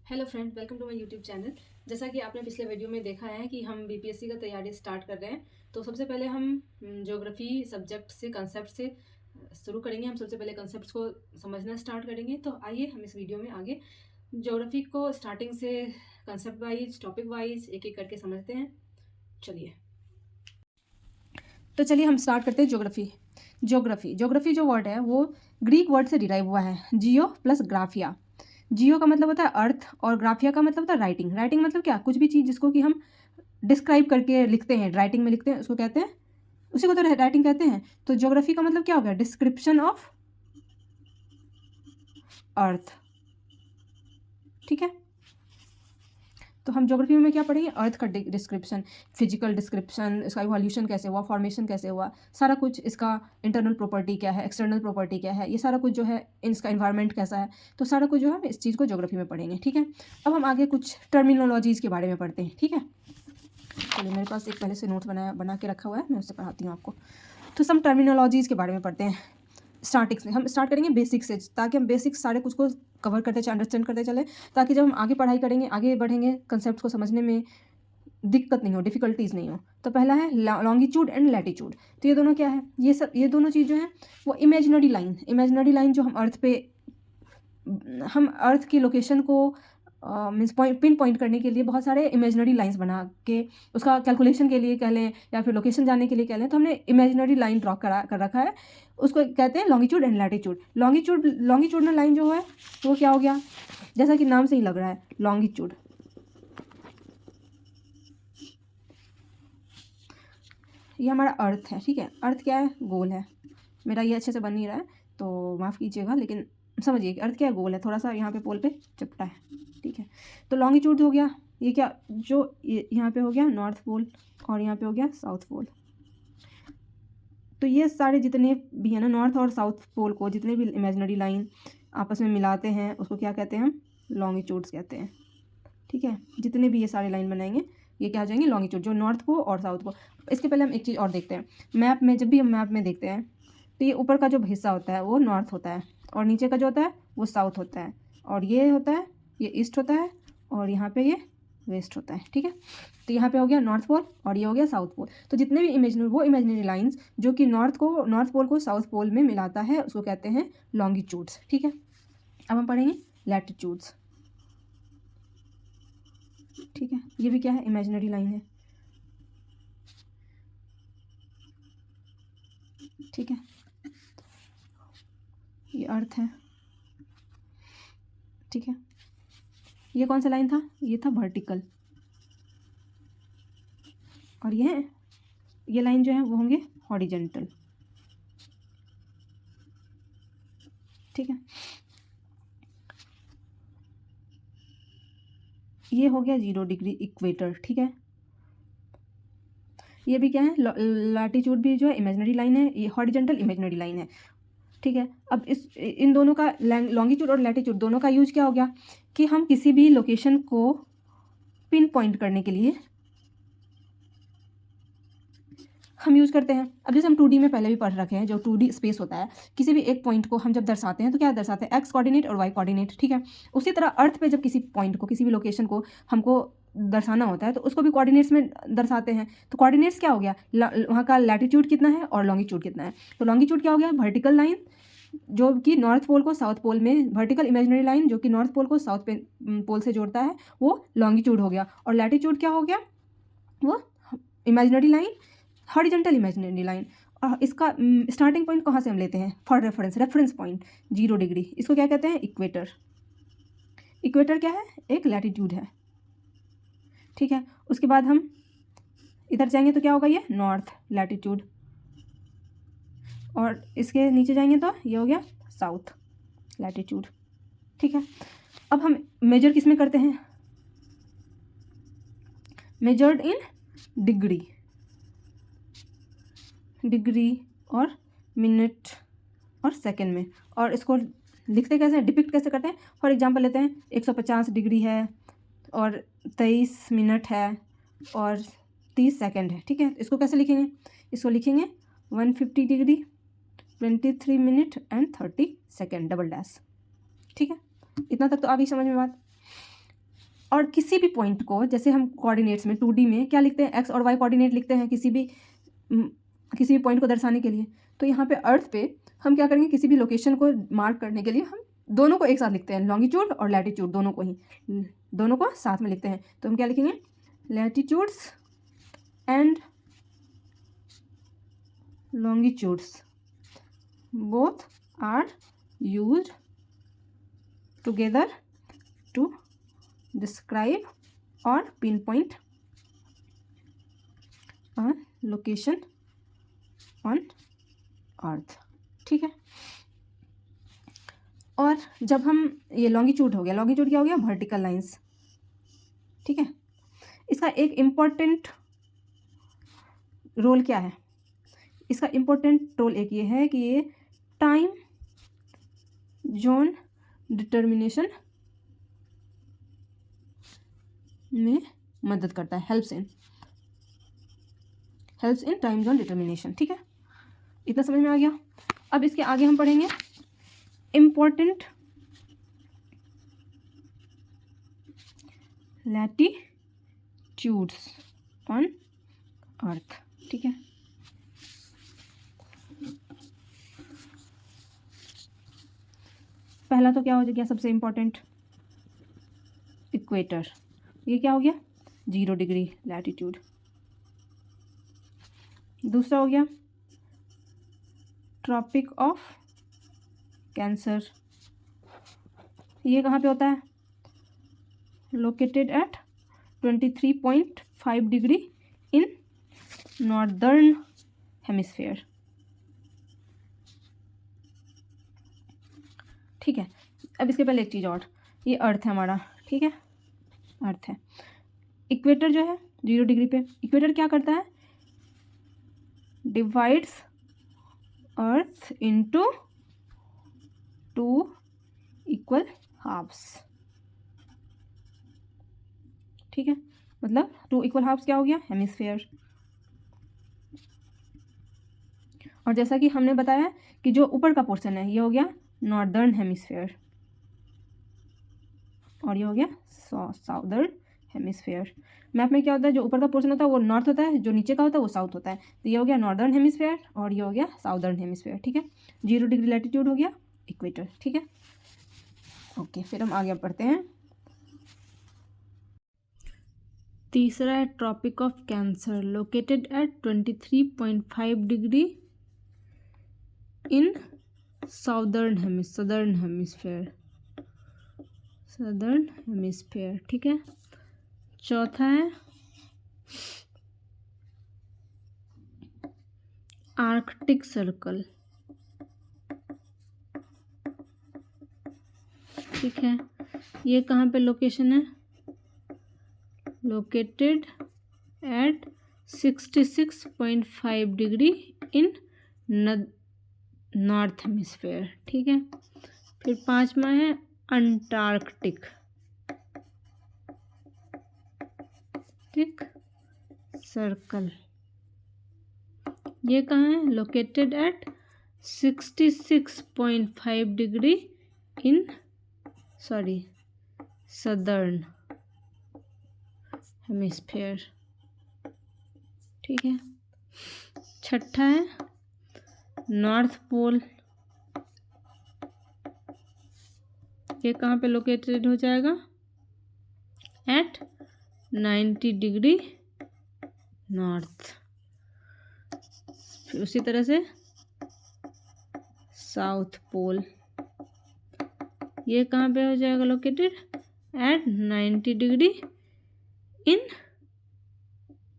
Hello friend, welcome to my YouTube channel. जैसा कि आपने पिछले वीडियो में देखा है कि हम बीपीएससी का तैयारी स्टार्ट कर रहे हैं। तो सबसे पहले हम ज्योग्राफी सब्जेक्ट से कंसेप्ट से शुरू करेंगे। हम सबसे पहले कंसेप्ट को समझना स्टार्ट करेंगे। तो आइए हम इस वीडियो में आगे ज्योग्राफी को स्टार्टिंग से कंसेप्ट वाइज, टॉपिक वाइज एक एक करके समझते हैं। चलिए चलिए हम स्टार्ट करते हैं ज्योग्राफी। ज्योग्राफी जो वर्ड है वो ग्रीक वर्ड से डिराइव हुआ है, जियो प्लस ग्राफिया। जियो का मतलब होता है अर्थ और ग्राफिया का मतलब होता है राइटिंग। राइटिंग मतलब क्या, कुछ भी चीज़ जिसको कि हम डिस्क्राइब करके लिखते हैं, राइटिंग में लिखते हैं, उसको कहते हैं, उसी को तो राइटिंग कहते हैं। तो ज्योग्राफी का मतलब क्या हो गया, डिस्क्रिप्शन ऑफ अर्थ। ठीक है, तो हम ज्योग्राफी में क्या पढ़ेंगे, अर्थ का डिस्क्रिप्शन, फिजिकल डिस्क्रिप्शन, इसका इवोल्यूशन कैसे हुआ, फॉर्मेशन कैसे हुआ, सारा कुछ, इसका इंटरनल प्रॉपर्टी क्या है, एक्सटर्नल प्रॉपर्टी क्या है, ये सारा कुछ जो है, इसका इन्वायरमेंट कैसा है, तो सारा कुछ जो है हम इस चीज़ को ज्योग्राफी में पढ़ेंगे। ठीक है, अब हम आगे कुछ टर्मिनोलॉजीज़ के बारे में पढ़ते हैं। ठीक है, चलिए मेरे पास एक पहले से नोट्स बना के रखा हुआ है, मैं उससे पढ़ाती हूँ आपको। तो सम टर्मिनोलॉजीज़ के बारे में पढ़ते हैं। स्टार्टिंग से हम स्टार्ट करेंगे बेसिक से, ताकि हम बेसिक सारे कुछ को कवर करते चले, अंडरस्टैंड करते चले, ताकि जब हम आगे पढ़ाई करेंगे, आगे बढ़ेंगे, कंसेप्ट को समझने में दिक्कत नहीं हो, डिफिकल्टीज नहीं हो। तो पहला है लॉन्गिट्यूड एंड लैटिट्यूड। तो ये दोनों क्या है, ये दोनों चीज़ जो है वो इमेजिनरी लाइन जो हम अर्थ की लोकेशन को मीन्स पिन पॉइंट करने के लिए बहुत सारे इमेजिनरी लाइंस बना के, उसका कैलकुलेशन के लिए कह लें या फिर लोकेशन जाने के लिए कह लें, तो हमने इमेजिनरी लाइन ड्रॉ कर रखा है। उसको कहते हैं longitude and latitude. Longitudinal line जो है वो क्या हो गया, जैसा कि नाम से ही लग रहा है, लॉन्गिट्यूड। ये हमारा अर्थ है। ठीक है, अर्थ क्या है, गोल है। मेरा ये अच्छे से बन नहीं रहा है तो माफ़ कीजिएगा, लेकिन समझिए कि अर्थ क्या है, गोल है, थोड़ा सा यहाँ पे पोल पे चिपटा है। ठीक है, तो लॉन्गिट्यूड हो गया, ये क्या, जो यहाँ पे हो गया नॉर्थ पोल और यहाँ पे हो गया साउथ पोल। तो ये सारे जितने भी है ना, नॉर्थ और साउथ पोल को जितने भी इमेजिनरी लाइन आपस में मिलाते हैं उसको क्या कहते हैं, हम लॉन्गिट्यूड्स कहते हैं। ठीक है, जितने भी ये सारे लाइन बनाएंगे ये क्या आ जाएंगे, लॉन्गिट्यूड, जो नॉर्थ को और साउथ को। इसके पहले हम एक चीज़ और देखते हैं, मैप में, जब भी हम मैप में देखते हैं तो ये ऊपर का जो हिस्सा होता है वो नॉर्थ होता है और नीचे का जो होता है वो साउथ होता है, और ये होता है, ये ईस्ट होता है, और यहाँ पे ये वेस्ट होता है। ठीक है, तो यहाँ पे हो गया नॉर्थ पोल और ये हो गया साउथ पोल। तो जितने भी इमेजिनरी लाइंस जो कि नॉर्थ पोल को साउथ पोल में मिलाता है उसको कहते हैं लॉन्गिट्यूड्स। ठीक है, अब हम पढ़ेंगे लैटिट्यूड्स। ठीक है, ये भी क्या है, इमेजिनरी लाइन है। ठीक है, ये अर्थ है। ठीक है, ये कौन सा लाइन था, ये था वर्टिकल, और ये लाइन जो है वो होंगे हॉरिजेंटल। ठीक है, ये हो गया 0 डिग्री इक्वेटर। ठीक है, ये भी क्या है, लैटिट्यूड भी जो है इमेजिनरी लाइन है, ये हॉरिजेंटल इमेजिनरी लाइन है। ठीक है, अब इन दोनों का, लॉन्गिट्यूड और लैटिट्यूड दोनों का यूज क्या हो गया कि हम किसी भी लोकेशन को पिन पॉइंट करने के लिए हम यूज़ करते हैं। अब जैसे हम 2D में पहले भी पढ़ रखे हैं, जो 2D स्पेस होता है, किसी भी एक पॉइंट को हम जब दर्शाते हैं तो क्या दर्शाते हैं, एक्स कोऑर्डिनेट और वाई कोऑर्डिनेट। ठीक है, उसी तरह अर्थ पे जब किसी पॉइंट को, किसी भी लोकेशन को हमको दर्शाना होता है तो उसको भी कोऑर्डिनेट्स में दर्शाते हैं। तो कोऑर्डिनेट्स क्या हो गया, वहाँ का लैटिट्यूड कितना है और लॉन्गिट्यूड कितना है। तो लॉन्गिट्यूड क्या हो गया, वर्टिकल लाइन जो कि नॉर्थ पोल को साउथ पोल में, वर्टिकल इमेजिनरी लाइन जो कि नॉर्थ पोल को साउथ पोल से जोड़ता है, वो लॉन्गिट्यूड हो गया। और लैटिट्यूड क्या हो गया, वो imaginary line, horizontal imaginary line. और इसका स्टार्टिंग पॉइंट कहाँ से हम लेते हैं, फॉर रेफरेंस पॉइंट 0 डिग्री, इसको क्या कहते हैं, इक्वेटर। इक्वेटर क्या है, एक लैटिट्यूड है। ठीक है, उसके बाद हम इधर जाएंगे तो क्या होगा, ये नॉर्थ लैटिट्यूड, और इसके नीचे जाएंगे तो ये हो गया साउथ लैटिट्यूड। ठीक है, अब हम मेजर किस में करते हैं, मेजर्ड इन डिग्री और मिनट और सेकंड में। और इसको लिखते कैसे हैं, डिपिक्ट कैसे करते हैं, फॉर एग्जांपल लेते हैं 150 डिग्री है और 23 मिनट है और 30 सेकंड है। ठीक है, इसको कैसे लिखेंगे, इसको लिखेंगे 150 degree 23 minute and 30 second double dash. ठीक है, इतना तक तो आ गई समझ में बात। और किसी भी पॉइंट को, जैसे हम कोऑर्डिनेट्स में 2D में क्या लिखते हैं, एक्स और वाई कोऑर्डिनेट लिखते हैं किसी भी पॉइंट को दर्शाने के लिए। तो यहाँ पे अर्थ पे हम क्या करेंगे, किसी भी लोकेशन को मार्क करने के लिए हम दोनों को एक साथ लिखते हैं, लॉन्गिट्यूड और लैटिट्यूड दोनों को साथ में लिखते हैं। तो हम क्या लिखेंगे, latitudes and longitudes both are used together to describe or pinpoint a location on earth. ठीक है। और जब हम ये लॉन्गिट्यूड हो गया, लॉन्गिट्यूड क्या हो गया, वर्टिकल लाइंस। ठीक है। इसका एक इम्पॉर्टेंट रोल क्या है, इसका इम्पोर्टेंट रोल एक ये है कि ये टाइम जोन डिटर्मिनेशन में मदद करता है, helps in time zone determination. ठीक है, इतना समझ में आ गया। अब इसके आगे हम पढ़ेंगे इम्पोर्टेंट लैटिट्यूड्स ऑन अर्थ। ठीक है, पहला तो क्या हो गया, सबसे इम्पोर्टेंट इक्वेटर। ये क्या हो गया, 0 डिग्री लैटिट्यूड। दूसरा हो गया ट्रॉपिक ऑफ कैंसर। ये कहाँ पे होता है, located at 23.5 degree in northern hemisphere. ठीक है, अब इसके पहले एक चीज़ और, ये अर्थ है हमारा। ठीक है, अर्थ है। इक्वेटर जो है 0 डिग्री पे, इक्वेटर क्या करता है, divides Earth into 2 equal halves. ठीक है, मतलब 2 इक्वल हाफ्स क्या हो गया, हेमिस्फीयर। और जैसा कि हमने बताया कि जो ऊपर का पोर्शन है ये हो गया नॉर्दर्न हेमिस्फीयर और ये हो गया साउदर्न हेमिस्फीयर। मैप में क्या होता है, जो ऊपर का पोर्शन होता है वो नॉर्थ होता है, जो नीचे का होता है वो साउथ होता है। तो ये हो गया नॉर्दर्न हेमिस्फीयर और ये हो गया साउदर्न हेमिस्फीयर। ठीक है, 0 डिग्री लैटिट्यूड हो गया इक्वेटर। ठीक है, ओके, फिर हम आगे पढ़ते हैं। तीसरा है Tropic of Cancer, located at 23.5 degree in southern hemisphere. ठीक है, चौथा है आर्कटिक सर्कल। ठीक है, ये कहाँ पे लोकेशन है, located at 66.5 degree in north hemisphere. ठीक है, फिर पांचवा है अंटार्कटिक सर्कल। ये कहाँ है, located at 66.5 degree in southern hemisphere. ठीक है, छठा है नॉर्थ पोल। ये कहाँ पे लोकेटेड हो जाएगा, एट 90 डिग्री नॉर्थ। फिर उसी तरह से साउथ पोल, ये कहाँ पे हो जाएगा, located at 90 degree in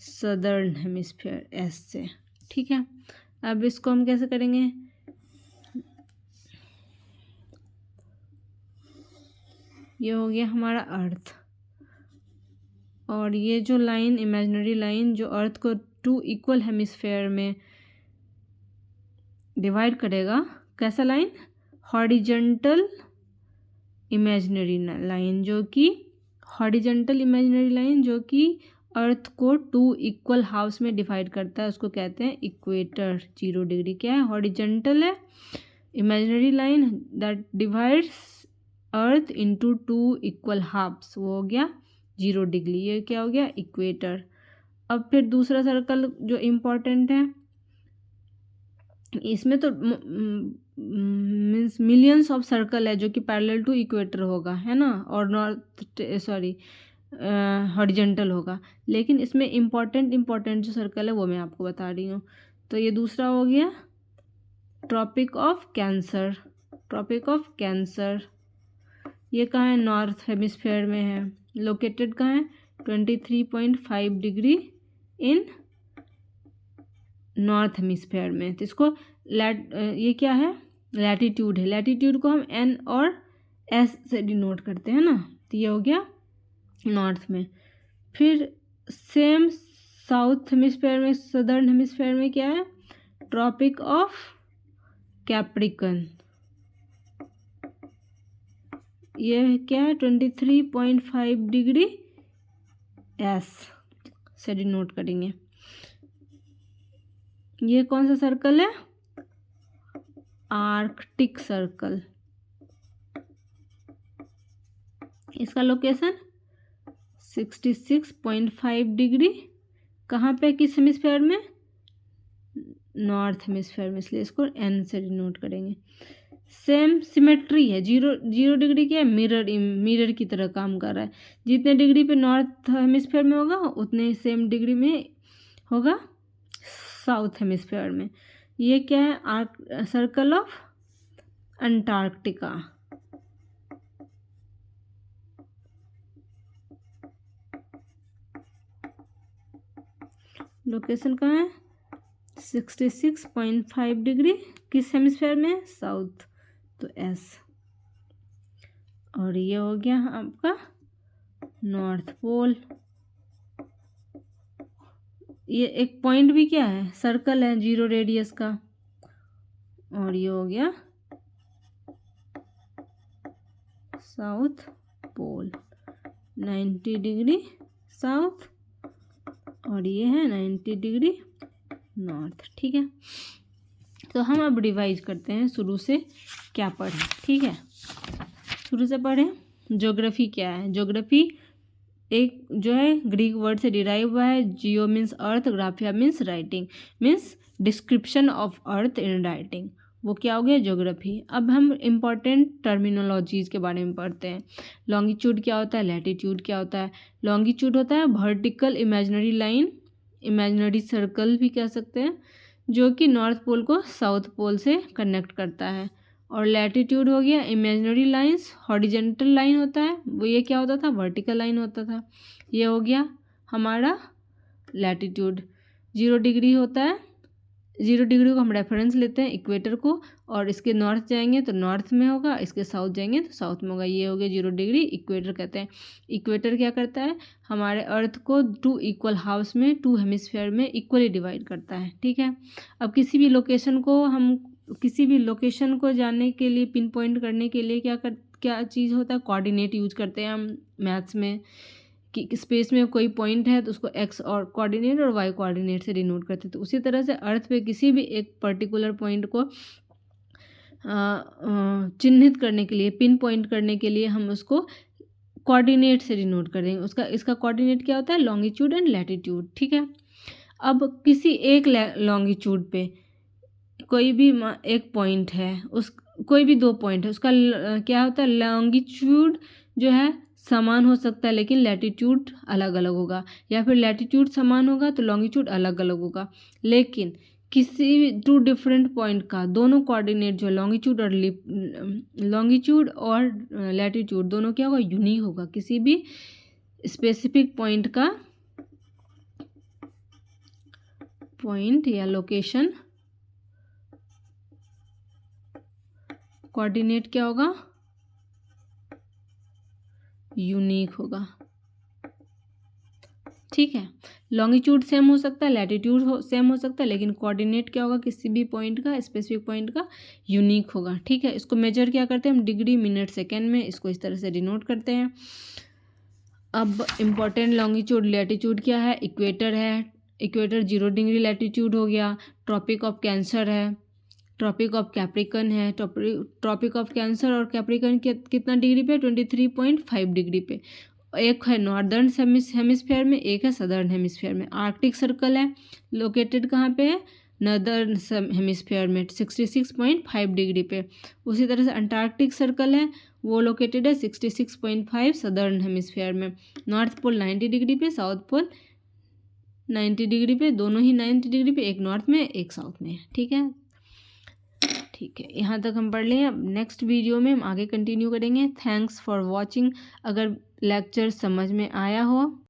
southern hemisphere, S से। ठीक है, अब इसको हम कैसे करेंगे, ये हो गया हमारा अर्थ और ये जो लाइन, इमेजिनरी लाइन जो अर्थ को 2 इक्वल हेमिस्फीयर में डिवाइड करेगा, कैसा लाइन, हॉरिजॉन्टल इमेजिनरी लाइन, जो कि हॉरिजॉन्टल इमेजिनरी लाइन जो कि अर्थ को 2 इक्वल हाफ्स में डिवाइड करता है, उसको कहते हैं इक्वेटर। 0 डिग्री क्या है, हॉरिजॉन्टल है, imaginary line that divides Earth into 2 equal halves, वो हो गया 0 डिग्री, ये क्या हो गया इक्वेटर। अब फिर दूसरा सर्कल जो इम्पोर्टेंट है, इसमें तो मीन्स मिलियंस ऑफ सर्कल है जो कि पैरेलल टू इक्वेटर होगा, है ना, और नॉर्थ सॉरी हॉरिजॉन्टल होगा, लेकिन इसमें इम्पोर्टेंट जो सर्कल है वो मैं आपको बता रही हूँ। तो ये दूसरा हो गया Tropic of Cancer. Tropic of Cancer ये कहाँ है, नॉर्थ हेमिस्फेयर में है, लोकेटेड कहाँ है 23.5 डिग्री इन नॉर्थ हेमिस्फेयर में। तो इसको ये क्या है, लैटिट्यूड है। लैटिट्यूड को हम एन और एस से डिनोट करते हैं ना, तो ये हो गया नॉर्थ में। फिर सेम साउथ हेमिस्फेयर में, सदर्न हेमिस्फेयर में क्या है, ट्रॉपिक ऑफ कैप्रिकन, ये क्या है 23.5 डिग्री एस से डिनोट करेंगे। ये कौन सा सर्कल है, आर्कटिक सर्कल। इसका लोकेशन 66.5 डिग्री कहाँ पे, किस हेमिस्फेयर में, नॉर्थ हेमिस्फेयर में, इसलिए इसको एन से डिनोट करेंगे। सेम सिमेट्री है, 0 डिग्री क्या है, मिरर की तरह काम कर रहा है। जितने डिग्री पे नॉर्थ हेमिस्फेयर में होगा उतने ही सेम डिग्री में होगा साउथ हेमिस्फेयर में। ये क्या है, सर्कल ऑफ अंटार्कटिका। लोकेशन कहाँ है, 66.5 डिग्री किस हेमिस्फेयर में, साउथ, तो एस। और ये हो गया आपका नॉर्थ पोल। ये एक पॉइंट भी क्या है, सर्कल है 0 रेडियस का। और ये हो गया साउथ पोल, 90 डिग्री साउथ, और ये है 90 डिग्री नॉर्थ। ठीक है, तो हम अब रिवाइज करते हैं शुरू से क्या पढ़ें। ठीक है, शुरू से पढ़ें। ज्योग्राफी क्या है, ज्योग्राफी एक जो है ग्रीक वर्ड से डिराइव हुआ है। Geo means earth, graphia means writing, means description of earth in writing, वो क्या हो गया ज्योग्राफी। अब हम इम्पॉर्टेंट टर्मिनोलॉजीज़ के बारे में पढ़ते हैं। लॉन्गिट्यूड क्या होता है, लैटिट्यूड क्या होता है। लॉन्गिट्यूड होता है vertical imaginary line, imaginary circle भी कह सकते हैं, जो कि नॉर्थ पोल को साउथ पोल से कनेक्ट करता है। और लैटिट्यूड हो गया इमेजिनरी लाइंस, हॉरिजेंटल लाइन होता है, वो ये क्या होता था, वर्टिकल लाइन होता था। ये हो गया हमारा लैटिट्यूड। 0 डिग्री होता है, 0 डिग्री को हम रेफरेंस लेते हैं इक्वेटर को, और इसके नॉर्थ जाएंगे तो नॉर्थ में होगा, इसके साउथ जाएंगे तो साउथ में होगा। ये हो गया 0 डिग्री, इक्वेटर कहते हैं। इक्वेटर क्या करता है, हमारे अर्थ को 2 इक्वल हाफ्स में, 2 हेमिस्फीयर में इक्वली डिवाइड करता है। ठीक है, अब किसी भी लोकेशन को जानने के लिए, पिन पॉइंट करने के लिए क्या चीज़ होता है, कोऑर्डिनेट यूज करते हैं हम मैथ्स में, कि स्पेस में कोई पॉइंट है तो उसको एक्स और कोऑर्डिनेट और वाई कोऑर्डिनेट से डिनोट करते हैं। तो उसी तरह से अर्थ पे किसी भी एक पर्टिकुलर पॉइंट को चिन्हित करने के लिए, पिन पॉइंट करने के लिए हम उसको कोऑर्डिनेट से डिनोट करेंगे। इसका कोऑर्डिनेट क्या होता है, लॉन्गिट्यूड एंड लैटिट्यूड। ठीक है, अब किसी एक लॉन्गिट्यूड पे कोई भी एक पॉइंट है, कोई भी 2 पॉइंट है, उसका क्या होता है, लॉन्गिट्यूड जो है समान हो सकता है लेकिन लैटिट्यूड अलग अलग होगा, या फिर लैटिट्यूड समान होगा तो लॉन्गिट्यूड अलग अलग होगा। लेकिन किसी भी 2 डिफरेंट पॉइंट का दोनों कोऑर्डिनेट जो लॉन्गिट्यूड और लैटिट्यूड दोनों क्या होगा, यूनिक होगा। किसी भी स्पेसिफिक पॉइंट का पॉइंट या लोकेशन कोऑर्डिनेट क्या होगा, यूनिक होगा। ठीक है, लॉन्गिट्यूड सेम हो सकता है, लैटिट्यूड सेम हो सकता है, लेकिन कोऑर्डिनेट क्या होगा, किसी भी पॉइंट का, स्पेसिफिक पॉइंट का यूनिक होगा। ठीक है, इसको मेजर क्या करते हैं हम, डिग्री, मिनट, सेकेंड में, इसको इस तरह से डिनोट करते हैं। अब इम्पॉर्टेंट लॉन्गिट्यूड लैटिट्यूड क्या है, इक्वेटर है, इक्वेटर 0 डिग्री लैटिट्यूड हो गया। ट्रॉपिक ऑफ कैंसर है, ट्रॉपिक ऑफ कैप्रिकन है, ट्रॉपिक ऑफ कैंसर और कैप्रिकन कितना डिग्री पे, 23.5 डिग्री पे। एक है नॉर्दर्न हेमिस्फेयर में, एक है सदर्न हेमिस्फेयर में। आर्कटिक सर्कल है, लोकेटेड कहाँ पे है? नॉर्दर्न हेमिस्फेयर में 66.5 डिग्री पे। उसी तरह से अंटार्कटिक सर्कल है, वो लोकेटेड है 66.5 सदर्न हेमिस्फेयर में। नॉर्थ पोल 90 डिग्री पे, साउथ पोल 90 डिग्री पे, दोनों ही 90 डिग्री पे, एक नॉर्थ में एक साउथ में है। ठीक है, ठीक है, यहाँ तक हम पढ़ लें। अब नेक्स्ट वीडियो में हम आगे कंटिन्यू करेंगे। Thanks for watching. अगर लेक्चर समझ में आया हो